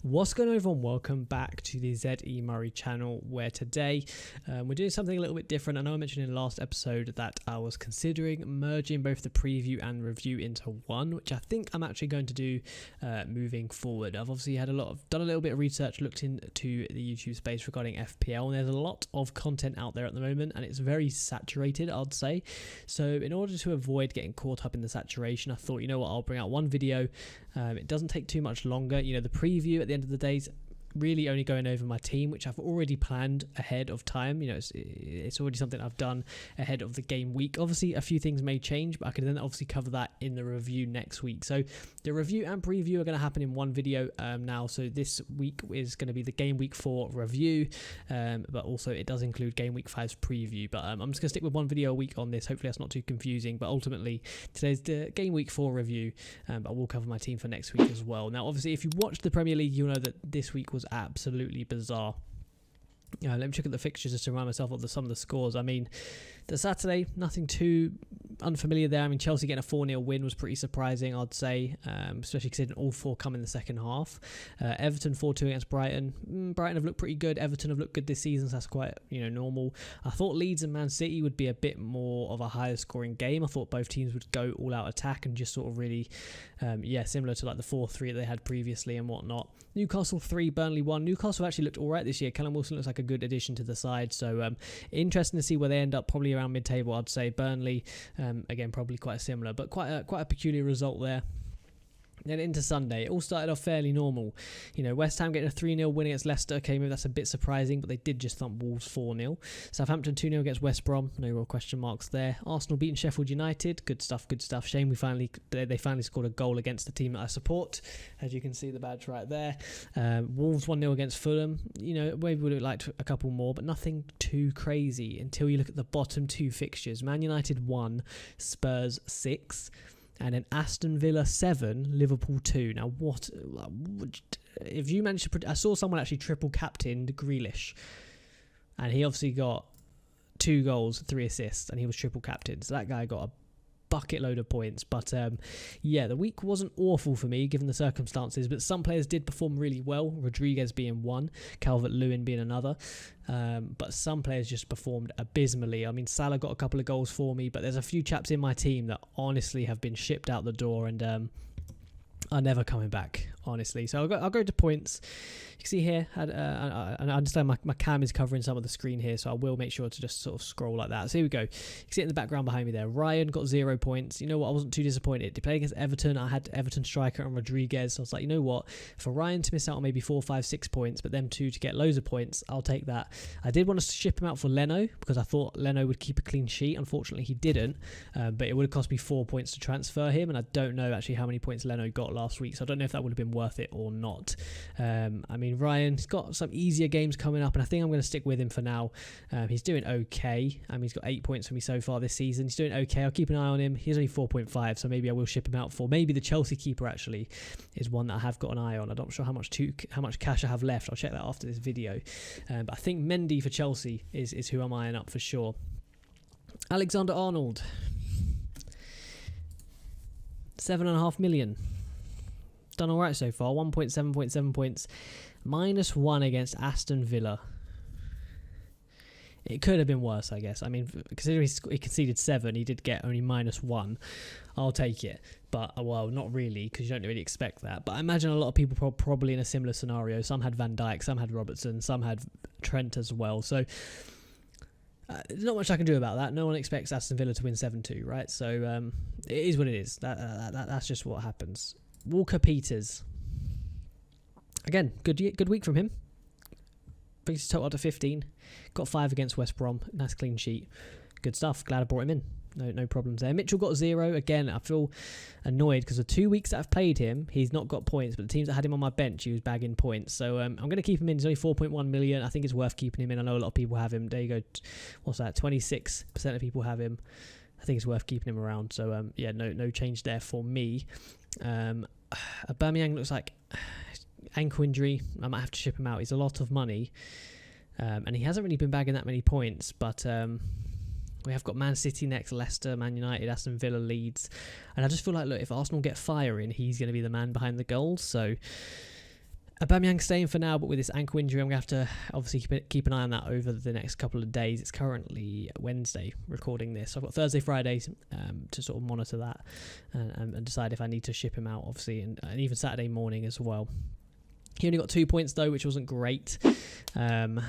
What's going on, everyone? Welcome back to the Z.E. Murray channel, where today we're doing something a little bit different. I know I mentioned in the last episode that I was considering merging both the preview and review into one, which I think I'm actually going to do moving forward. I've obviously done a little bit of research, looked into the YouTube space regarding FPL, and there's a lot of content out there at the moment, and it's very saturated, I'd say. So in order to avoid getting caught up in the saturation, I thought, you know what, I'll bring out one video. It doesn't take too much longer. You know, the preview at the end of the day is really only going over my team, which I've already planned ahead of time. You know, it's already something I've done ahead of the game week. Obviously, a few things may change, but I can then obviously cover that in the review next week. So the review and preview are going to happen in one video now. So this week is going to be the game week 4 review, but also it does include game week 5's preview. But I'm just going to stick with one video a week on this. Hopefully that's not too confusing, but ultimately today's the game week 4 review, but I will cover my team for next week as well. Now, obviously, if you watched the Premier League, you'll know that this week was absolutely bizarre. Let me check at the fixtures just to remind myself of some of the scores. I mean, the Saturday, nothing too unfamiliar there. I mean, Chelsea getting a 4-0 win was pretty surprising, I'd say, especially considering all 4 come in the second half. Everton 4-2 against Brighton. Brighton have looked pretty good. Everton have looked good this season, so that's quite, normal. I thought Leeds and Man City would be a bit more of a higher scoring game. I thought both teams would go all out attack and just sort of really, similar to like the 4-3 that they had previously and whatnot. Newcastle 3, Burnley 1. Newcastle actually looked all right this year. Callum Wilson looks like a good addition to the side, so interesting to see where they end up, probably around mid-table, I'd say. Burnley, again, probably quite similar, but quite a peculiar result there. Then into Sunday, it all started off fairly normal. West Ham getting a 3-0 win against Leicester. Okay, maybe that's a bit surprising, but they did just thump Wolves 4-0. Southampton 2-0 against West Brom. No real question marks there. Arsenal beating Sheffield United. Good stuff. Shame they finally scored a goal against the team that I support. As you can see, the badge right there. Wolves 1-0 against Fulham. Maybe would have liked a couple more, but nothing too crazy until you look at the bottom 2 fixtures. Man United 1, Spurs 6. And then Aston Villa 7, Liverpool 2. Now, if you managed to... I saw someone actually triple captained Grealish. And he obviously got 2 goals, 3 assists, and he was triple captained. So that guy got a bucket load of points. But the week wasn't awful for me given the circumstances, but some players did perform really well, Rodriguez being one, Calvert-Lewin being another, but some players just performed abysmally. I mean, Salah got a couple of goals for me, but there's a few chaps in my team that honestly have been shipped out the door and are never coming back, honestly. So I'll go to points. You can see here, I understand my cam is covering some of the screen here, so I will make sure to just sort of scroll like that. So here we go. You can see it in the background behind me there. Ryan got 0 points. You know what? I wasn't too disappointed. They played against Everton. I had Everton striker and Rodriguez. So I was like, you know what? For Ryan to miss out on maybe 4, 5, 6 points, but them two to get loads of points, I'll take that. I did want to ship him out for Leno because I thought Leno would keep a clean sheet. Unfortunately, he didn't, but it would have cost me 4 points to transfer him, and I don't know actually how many points Leno got last week, so I don't know if that would have been worth it or not. I mean, Ryan's got some easier games coming up, and I think I'm going to stick with him for now. He's doing okay. He's got 8 points for me so far this season. He's doing okay. I'll keep an eye on him. He's only 4.5, so maybe I will ship him out for maybe the Chelsea keeper. Actually, is one that I have got an eye on. I'm not sure how much cash I have left. I'll check that after this video. But I think Mendy for Chelsea is who I'm eyeing up for sure. Alexander-Arnold, 7.5 million. Done all right so far. 1.7 points. -1 against Aston Villa. It could have been worse, I guess. I mean, considering he conceded 7, he did get only -1. I'll take it. But, well, not really, because you don't really expect that. But I imagine a lot of people probably in a similar scenario. Some had Van Dijk, some had Robertson, some had Trent as well. So, there's not much I can do about that. No one expects Aston Villa to win 7-2, right? So, it is what it is. That's just what happens. Walker-Peters. Again, good week from him. Brings his total up to 15. Got 5 against West Brom. Nice clean sheet. Good stuff. Glad I brought him in. No problems there. Mitchell got 0. Again, I feel annoyed because the 2 weeks that I've played him, he's not got points. But the teams that had him on my bench, he was bagging points. So I'm going to keep him in. He's only 4.1 million. I think it's worth keeping him in. I know a lot of people have him. There you go. What's that? 26% of people have him. I think it's worth keeping him around. So, no change there for me. Aubameyang looks like ankle injury. I might have to ship him out. He's a lot of money, and he hasn't really been bagging that many points, but we have got Man City next, Leicester, Man United, Aston Villa, Leeds, and I just feel like, look, if Arsenal get firing, he's going to be the man behind the goals. So Aubameyang staying for now, but with this ankle injury, I'm going to have to obviously keep an eye on that over the next couple of days. It's currently Wednesday recording this. So I've got Thursday, Friday to sort of monitor that and decide if I need to ship him out, obviously, and even Saturday morning as well. He only got 2 points though, which wasn't great. And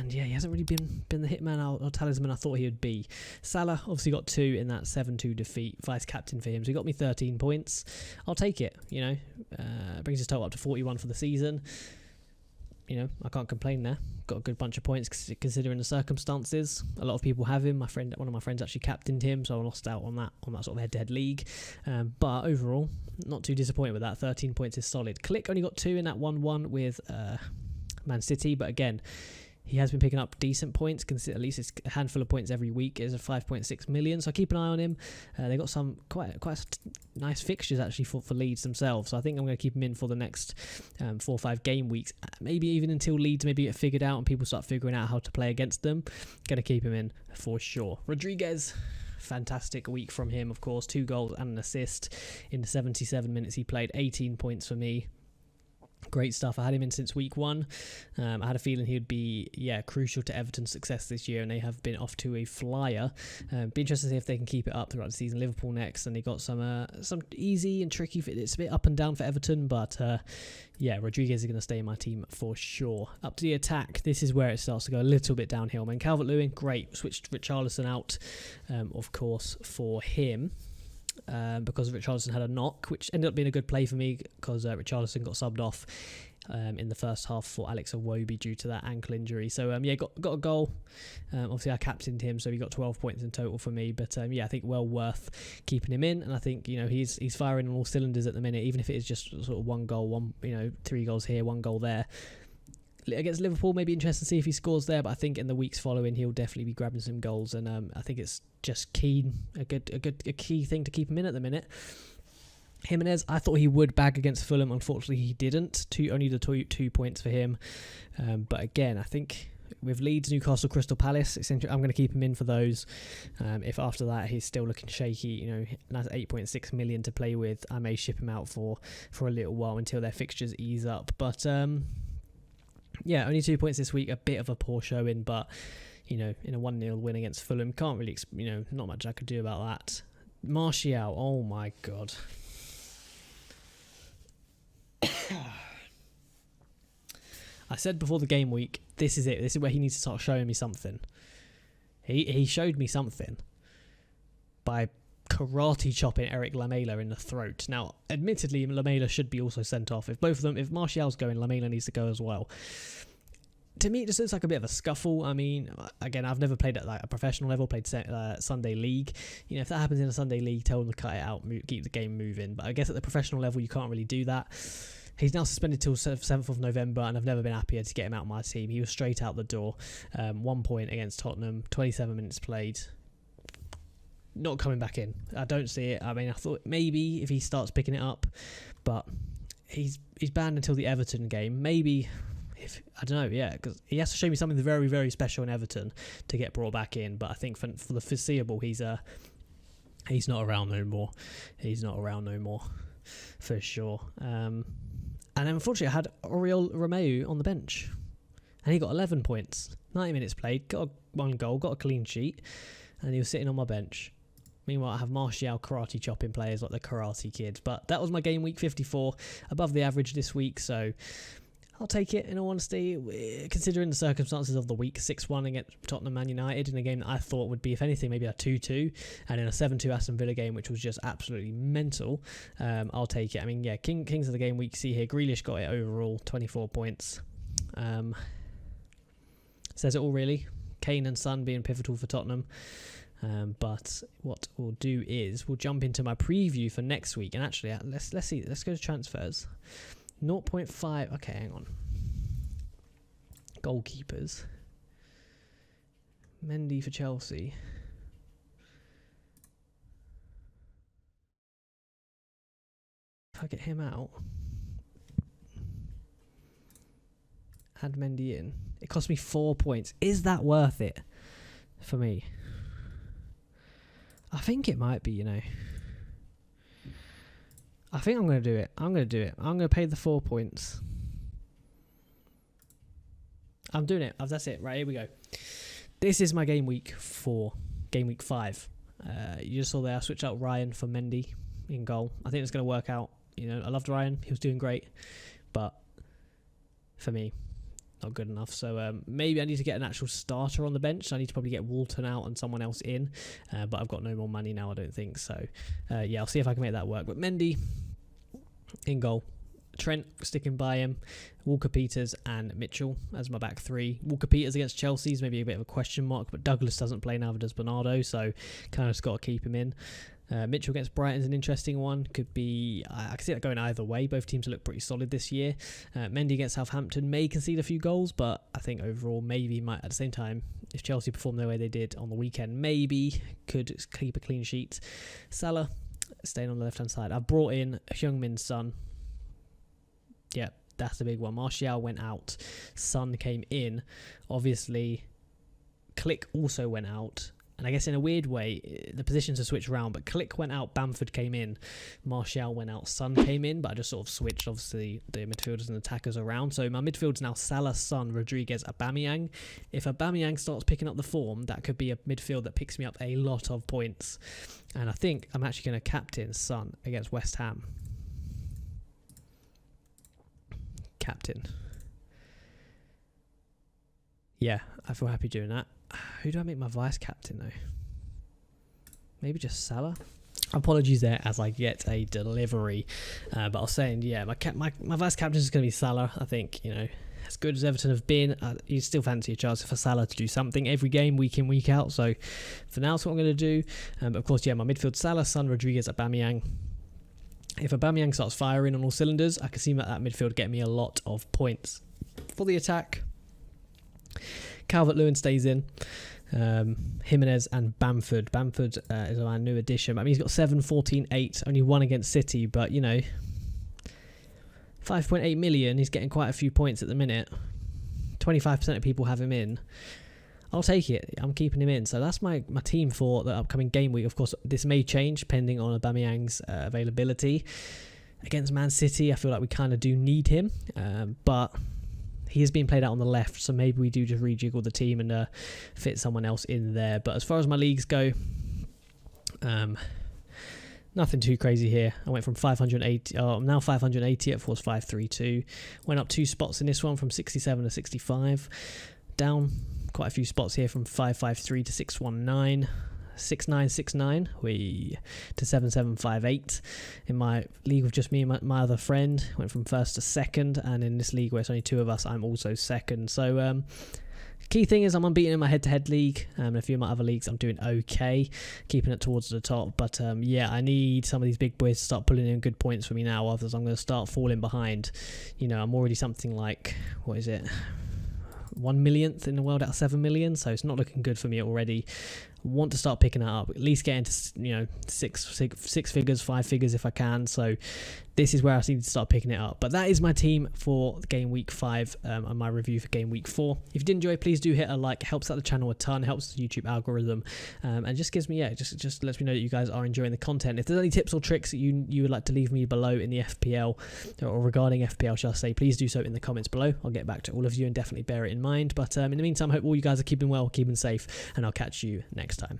yeah, he hasn't really been the hitman or talisman I thought he would be. Salah obviously got 2 in that 7-2 defeat, vice captain for him, so he got me 13 points. I'll take it, you know. Brings his total up to 41 for the season. You know, I can't complain there. Got a good bunch of points considering the circumstances. A lot of people have him. One of my friends actually captained him, so I lost out on that sort of head-to-head league. But overall, not too disappointed with that. 13 points is solid. Click only got 2 in that 1-1 with Man City, but again, he has been picking up decent points. At least it's a handful of points every week. It's a 5.6 million, so I keep an eye on him. They got some quite nice fixtures actually for Leeds themselves. So I think I'm going to keep him in for the next 4 or 5 game weeks. Maybe even until Leeds maybe get figured out and people start figuring out how to play against them. Going to keep him in for sure. Rodriguez. Fantastic week from him, of course. 2 goals and an assist in the 77 minutes he played. 18 points for me. Great stuff. I had him in since week 1. I had a feeling he would be crucial to Everton's success this year, and they have been off to a flyer. Be interested to see if they can keep it up throughout the season. Liverpool next, and they got some easy and tricky. It's a bit up and down for Everton, but Rodriguez is going to stay in my team for sure. Up to the attack, this is where it starts to go a little bit downhill. Man, Calvert-Lewin, great. Switched Richarlison out, of course, for him. Because Richarlison had a knock, which ended up being a good play for me because Richarlison got subbed off in the first half for Alex Iwobi due to that ankle injury. So got a goal. Obviously I captained him, so he got 12 points in total for me. But I think well worth keeping him in, and I think he's firing on all cylinders at the minute, even if it is just sort of 1 goal, 3 goals here, 1 goal there. Against Liverpool, maybe interesting to see if he scores there, but I think in the weeks following he'll definitely be grabbing some goals, and I think it's just a key thing to keep him in at the minute. Ximenez, I thought he would bag against Fulham. Unfortunately, he didn't. Only the 2 points for him. But again, I think with Leeds, Newcastle, Crystal Palace, I'm going to keep him in for those. If after that he's still looking shaky, that's 8.6 million to play with, I may ship him out for a little while until their fixtures ease up. But only 2 points this week, a bit of a poor showing, but in a 1-0 win against Fulham, can't really, not much I could do about that. Martial, oh my god. I said before the game week, this is it. This is where he needs to start showing me something. He showed me something by karate chopping Eric Lamela in the throat. Now, admittedly, Lamela should be also sent off. If Martial's going, Lamela needs to go as well. To me, it just looks like a bit of a scuffle. I mean, again, I've never played at like a professional level, played Sunday League. If that happens in a Sunday League, tell them to cut it out, keep the game moving. But I guess at the professional level, you can't really do that. He's now suspended till 7th of November, and I've never been happier to get him out of my team. He was straight out the door. 1 point against Tottenham, 27 minutes played. Not coming back in. I don't see it. I mean, I thought maybe if he starts picking it up, but he's banned until the Everton game. Maybe, I don't know, because he has to show me something very, very special in Everton to get brought back in. But I think for the foreseeable, he's not around no more. He's not around no more, for sure. And unfortunately, I had Oriol Romeu on the bench, and he got 11 points, 90 minutes played, got 1 goal, got a clean sheet, and he was sitting on my bench. Meanwhile, I have Martial karate chopping players like the Karate Kid. But that was my game week 54, above the average this week, so I'll take it in all honesty, considering the circumstances of the week. 6-1 against Tottenham Man United in a game that I thought would be, if anything, maybe a 2-2, and in a 7-2 Aston Villa game, which was just absolutely mental. I'll take it. I mean, Kings of the game week, see here, Grealish got it overall, 24 points. Says it all, really. Kane and Son being pivotal for Tottenham. But what we'll do is we'll jump into my preview for next week, and actually let's see, let's go to transfers. 0.5, okay, hang on. Goalkeepers. Mendy for Chelsea. If I get him out, add Mendy in, it cost me 4 points. Is that worth it for me? I think it might be, I think I'm going to do it. I'm going to pay the 4 points. I'm doing it. That's it. Right, here we go. This is my game week 4, game week 5. You just saw there I switched out Ryan for Mendy in goal. I think it's going to work out. You know, I loved Ryan. He was doing great. But for me, not good enough. So maybe I need to get an actual starter on the bench. I need to probably get Walton out and someone else in. But I've got no more money now, I don't think. So, yeah, I'll see if I can make that work. But Mendy in goal. Trent sticking by him, Walker-Peters and Mitchell as my back 3. Walker-Peters against Chelsea is maybe a bit of a question mark, but Douglas doesn't play, neither does Bernardo, so kind of just got to keep him in. Mitchell against Brighton is an interesting one. Could be, I can see that going either way. Both teams look pretty solid this year. Mendy against Southampton may concede a few goals, but I think overall maybe might, at the same time, if Chelsea perform the way they did on the weekend, maybe could keep a clean sheet. Salah staying on the left-hand side. I've brought in Ximenez Son. Yeah, that's the big one. Martial went out. Son came in. Obviously, Click also went out. And I guess in a weird way, the positions are switched around. But Click went out, Bamford came in. Martial went out, Son came in. But I just sort of switched, obviously, the midfielders and attackers around. So my midfield's now Salah, Son, Rodriguez, Aubameyang. If Aubameyang starts picking up the form, that could be a midfield that picks me up a lot of points. And I think I'm actually going to captain Son against West Ham. Captain. Yeah, I feel happy doing that. Who do I make my vice captain though? Maybe just Salah. Apologies there as I get a delivery, but I was saying, yeah, my vice captain is going to be Salah. I think, you know, as good as Everton have been, you still fancy a chance for Salah to do something every game, week in, week out. So for now, that's what I'm going to do. But of course, yeah, my midfield: Salah, Son, Rodriguez, Aubameyang. If Aubameyang starts firing on all cylinders, I can see that midfield getting me a lot of points. For the attack, Calvert-Lewin stays in. Ximenez and Bamford. Bamford is my new addition. I mean, he's got 7, 14, 8, only 1 against City, but, you know, 5.8 million, he's getting quite a few points at the minute. 25% of people have him in. I'll take it. I'm keeping him in. So that's my team for the upcoming game week. Of course, this may change depending on Aubameyang's availability. Against Man City, I feel like we kind of do need him. But he is being played out on the left, so maybe we do just rejiggle the team and fit someone else in there. But as far as my leagues go, nothing too crazy here. I went from 580, I'm now 580 at Force 532. Went up 2 spots in this one from 67 to 65. Down quite a few spots here from 553 to 619. 6969 to 7758. In my league with just me and my other friend, went from 1st to 2nd, and in this league where it's only 2 of us, I'm also 2nd. So key thing is I'm unbeaten in my head-to-head league, and a few of my other leagues I'm doing okay, keeping it towards the top. But yeah, I need some of these big boys to start pulling in good points for me now, otherwise I'm going to start falling behind. You know, I'm already something like, what is it, 1 millionth in the world out of 7 million, so it's not looking good for me already. Want to start picking that up, at least get into, you know, six figures, 5 figures if I can. So this is where I need to start picking it up. But that is my team for game week 5 and my review for game week 4. If you did enjoy, please do hit a like. It helps out the channel a ton, helps the YouTube algorithm, and just gives me, yeah, just lets me know that you guys are enjoying the content. If there's any tips or tricks that you would like to leave me below in the FPL or regarding FPL, shall I say, please do so in the comments below. I'll get back to all of you and definitely bear it in mind. But in the meantime, I hope all you guys are keeping well, keeping safe, and I'll catch you next time.